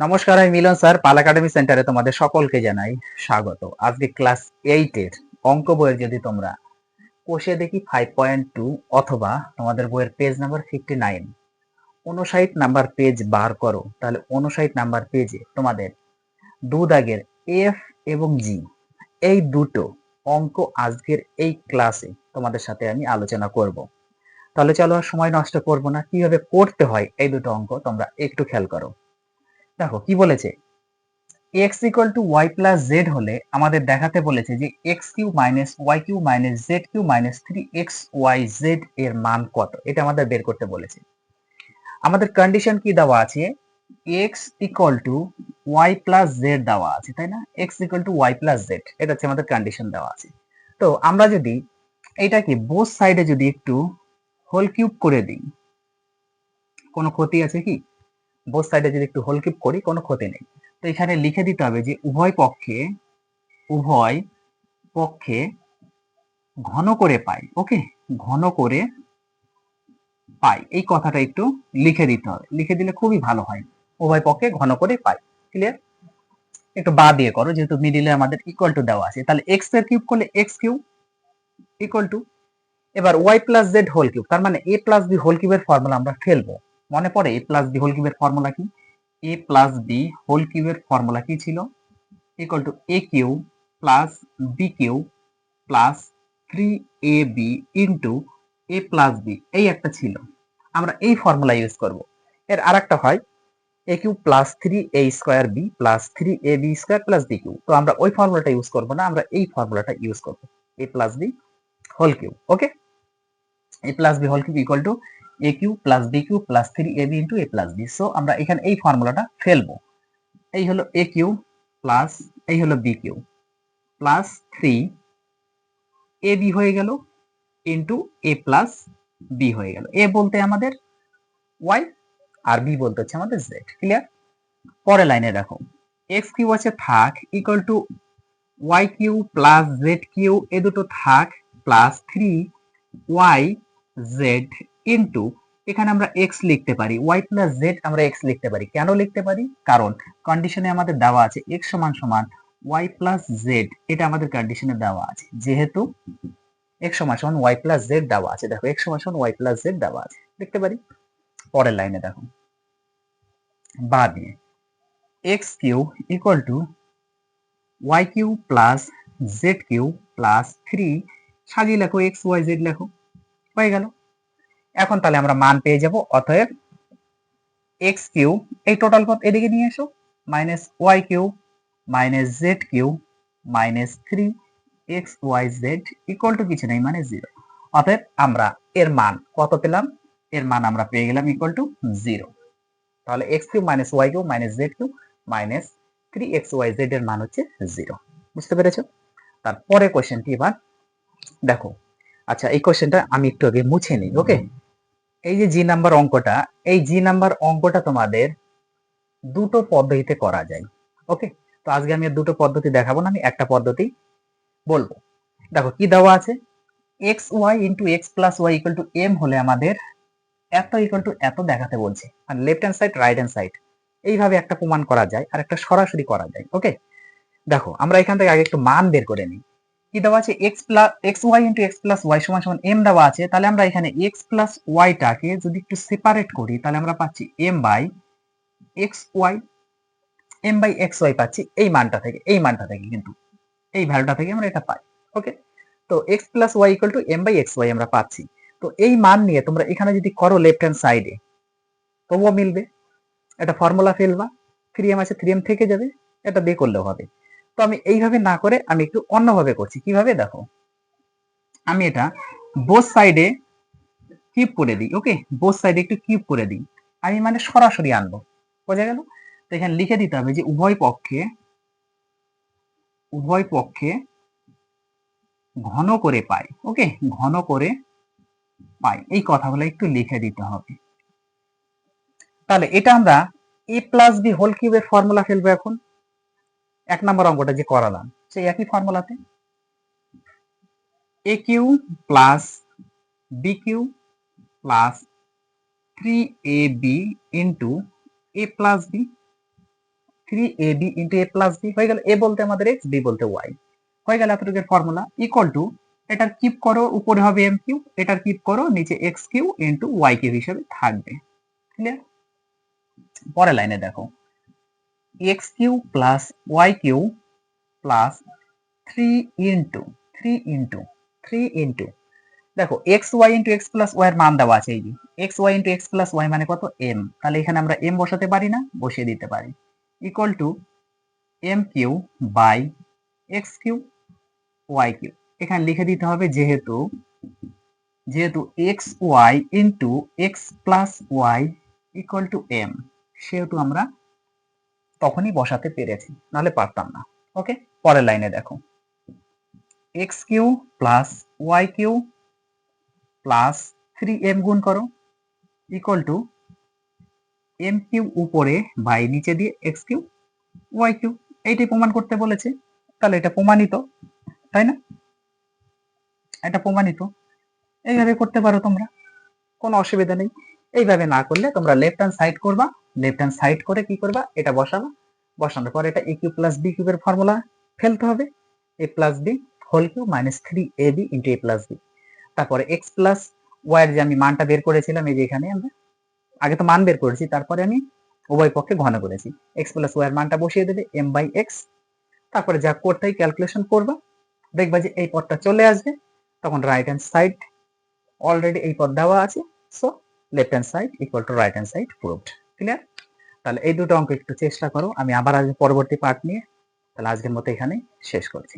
নমস্কার, আমি মিলন স্যার। পাল একাডেমি সেন্টারে তোমাদের সকলকে জানাই স্বাগত। আজকে ক্লাস 8 এর অঙ্ক বইয়ের যদি তোমরা কষে দেখি 5.2 অথবা তোমাদের বইয়ের পেজ নাম্বার 59 59 নাম্বার পেজ বার করো, তাহলে 59 নাম্বার পেজে তোমাদের দাগের এফ এবং জি এই দুটো অঙ্ক আজকের এই ক্লাসে তোমাদের সাথে আমি আলোচনা করব। তাহলে চলো আর সময় নষ্ট করব না, কিভাবে করতে হয় এই দুটো অঙ্ক তোমরা একটু খেয়াল করো। দেখো কি বলেছে, x equal to y plus z হলে আমাদের দেখাতে বলেছে যে x cube minus y cube minus z cube minus 3xyz এর মান কত, এটা আমাদের বের করতে বলেছে। আমাদের কন্ডিশন কি দেওয়া আছে, x equal to y plus z দেওয়া আছে, তাই না? x equal to y plus z, এটা হচ্ছে আমাদের কন্ডিশন দেওয়া আছে। তো আমরা যদি এটাকে বোথ সাইডে যদি একটু হোল কিউব করে দিই, কোনো ক্ষতি আছে কি? বোথ সাইডে যদি একটু হোল কিউব করি কোনো ক্ষতি নেই। তো এখানে লিখে দিতে হবে যে উভয় পক্ষে ঘন করে পাই। ওকে, ঘন করে পাই, এই কথাটা একটু লিখে দিতে হবে। লিখে দিলে খুবই ভালো হয়, উভয় পক্ষে ঘন করে পাই। ক্লিয়ার? একটু বা দিয়ে করো, যেহেতু মিডিলে আমাদের ইকুয়াল টু দেওয়া আছে। তাহলে এক্স এর কিউব করলে এক্স কিউব ইকুয়াল টু, এবার y plus z whole cube, তার মানে এ প্লাস বি হোল কিউবের ফর্মুলা আমরা ফেলবো। মনে পড়ে এ প্লাস বি হোল কিউবের ফর্মুলা কি? এ প্লাস বি হোল কিউবের ফর্মুলা কি ছিল? Equal to a cube plus b cube plus 3ab into a plus b, এই একটা ছিল। আমরা এই ফর্মুলা ইউজ করব। এর আরেকটা হয় a cube plus 3a square b plus 3ab square plus b cube. তো আমরা ওই ফর্মুলাটা ইউজ করব না, আমরা এই ফর্মুলাটা ইউজ করব, a plus b whole cube. Okay, a plus b whole cube equal to a cube plus b cube plus 3ab into a plus b. So আমরা এখানে এই ফর্মুলাটা ফেলবো। এই হলো এ কিউ প্লাস এই হলো বি কিউ প্লাস 3ab হয়ে গেল ইন্টু এ প্লাস বি হয়ে গেল। এ বলতে আমাদের ওয়াই আর বি বলতে হচ্ছে আমাদের জেড। ক্লিয়ার? পরের লাইনে দেখো, এক্স কিউ আছে থাক equal to y cube plus z cube, এ দুটো থাক প্লাস 3y জেড ইন্টু, এখানে আমরা এক্স লিখতে পারি, ওয়াই প্লাস জেড আমরা এক্স লিখতে পারি। কেন লিখতে পারি? কারণ কন্ডিশনে আমাদের দেওয়া আছে এক্স সমান সমান ওয়াই প্লাস জেড, এটা আমাদের কন্ডিশনে দেওয়া আছে। যেহেতু x সমান সমান y প্লাস জেড দেওয়া আছে, দেখো x সমান সমান y প্লাস জেড দেওয়া আছে, লিখতে পারি। পরের লাইনে দেখো, বা দিয়ে x cube equal to y cube plus z cube plus 3, সাজিয়ে লেখো x y z লেখো, হয়ে গেল। এখন তাহলে আমরা মান পেয়ে যাব। অতএব x কিউ এই টোটাল পদ এদিকে নিয়ে এসো, minus y cube minus z cube minus 3xyz equal to কিছু নেই মানে 0। অতএব আমরা এর মান কত পেলাম? এর মান আমরা পেয়ে গেলাম ইকুয়াল টু 0। তাহলে x cube minus y cube minus z cube minus 3xyz এর মান হচ্ছে 0। বুঝতে পেরেছো? তারপরে কোশ্চেনটি এবার দেখো। আচ্ছা, এই কোশ্চেনটা আমি একটু আগে মুছে নিই। ওকে, এই যে জি নাম্বার অঙ্কটা, এই জি নাম্বার অঙ্কটা তোমাদের দুটো পদ্ধতিতে করা যায়। ওকে, তো আজকে আমি দুটো পদ্ধতি দেখাবো না, আমি একটা পদ্ধতি বলবো। দেখো কি দেওয়া আছে, x y into x plus y equal to m হলে আমাদের এত ইকুয়াল টু এত দেখাতে বলছে, আর left hand side right hand side এইভাবে একটা প্রমাণ করা যায় আর একটা সরাসরি করা যায়। ওকে, দেখো আমরা এখান থেকে আগে একটু মান বের করে নিই। কি দেওয়া আছে, x plus x y into x plus y সমান সমান এম দেওয়া আছে। তাহলে আমরা এখানে এক্স প্লাস ওয়াইটাকে যদি একটু সেপারেট করি, তাহলে আমরা পাচ্ছি m by x y, m by x y পাচ্ছি এই মানটা থেকে, এই মানটা থেকে কিন্তু এই ভ্যালুটা থেকে আমরা এটা পাই। ওকে, তো x plus y equal to m by x y আমরা পাচ্ছি। তো এই মান নিয়ে তোমরা এখানে যদি করো লেফট হ্যান্ড সাইডে, তবুও মিলবে। একটা ফর্মুলা ফেলবা, 3m আছে 3m থেকে যাবে, এটা দিয়ে করলেও হবে। তো আমি এইভাবে না করে আমি একটু অন্যভাবে করছি। কিভাবে দেখো, আমি এটা বোথ সাইডে কিউব করে দিই। ওকে, বোথ সাইডে একটু কিউব করে দিই, আমি মানে সরাসরি আনবো। বোঝা গেল? তো এখানে লিখে দিতে হবে যে উভয় পক্ষে ঘন করে পাই। ওকে, ঘন করে পাই, এই কথাগুলো একটু লিখে দিতে হবে। তাহলে এটা আমরা এ প্লাস বি হোল কিউবের ফর্মুলা ফেলবো। এখন এক নম্বর অঙ্কটা যে করালাম সেই একই ফর্মুলাতে a cube plus b cube plus 3ab into a plus b, 3ab into a plus b হয়ে গেল। a বলতে আমাদের x, b বলতে y হয়ে গেল এতটুকুর ফর্মুলা। ইকুয়াল টু এটার কিউব করো, উপরে হবে m কিউব, এটার কিউব করো, নিচে x cube into y cube হিসেবে থাকবে। ক্লিয়ার? পরের লাইনে দেখো x cube plus y cube plus 3 into দেখো x y into x plus y এর মান দেওয়া আছে, এই যে x y into x plus y মানে কত, এম। তাহলে এখানে আমরা এম বসাতে পারি না, বসিয়ে দিতে পারি। Equal to m cube by x cube y cube. এখানে লিখে দিতে হবে যেহেতু x y into x plus y equal to m, সেহেতু আমরা তখনই বসাতে পেরেছি, নাহলে পারতাম না। ওকে, পরের লাইনে দেখো x cube plus y cube plus 3m গুণ করো ইকুয়াল টু এম কিউ উপরে বাই নিচে দিয়ে এক্স কিউ ওয়াই কিউ। এইটাই প্রমাণ করতে বলেছে, তাহলে এটা প্রমাণিত, তাই না? এটা প্রমাণিত, এইভাবে করতে পারো তোমরা, কোনো অসুবিধা নেই। এইভাবে না করলে তোমরা লেফট হ্যান্ড সাইড করবা, লেফট হ্যান্ড সাইড করে কি করবা, এটা বসাবা, বসানোর পর এটা এ কিউ প্লাস বি কিউবের ফর্মুলা ফেলতে হবে, a plus b whole cube minus 3ab into a plus b. তারপরে এক্স প্লাস ওয়াই এর যে আমি মানটা বের করেছিলাম, এই যে এখানে আমরা আগে তো মান বের করেছি, তারপরে আমি উভয় পক্ষে ঘন করেছি, এক্স প্লাস ওয়াই এর মানটা বসিয়ে দেবে এম বাই এক্স। তারপরে যা করতেই ক্যালকুলেশন করবা, দেখবা যে এই পদটা চলে আসবে, তখন রাইট হ্যান্ড সাইড অলরেডি এই পদ দেওয়া আছে, so left hand side equal to right hand side proved. Clear? তাহলে এই দুটো অঙ্ক একটু চেষ্টা করো, আমি আবার আসবো পরবর্তী পার্ট নিয়ে। তাহলে আজকের মতো এখানে শেষ করছি।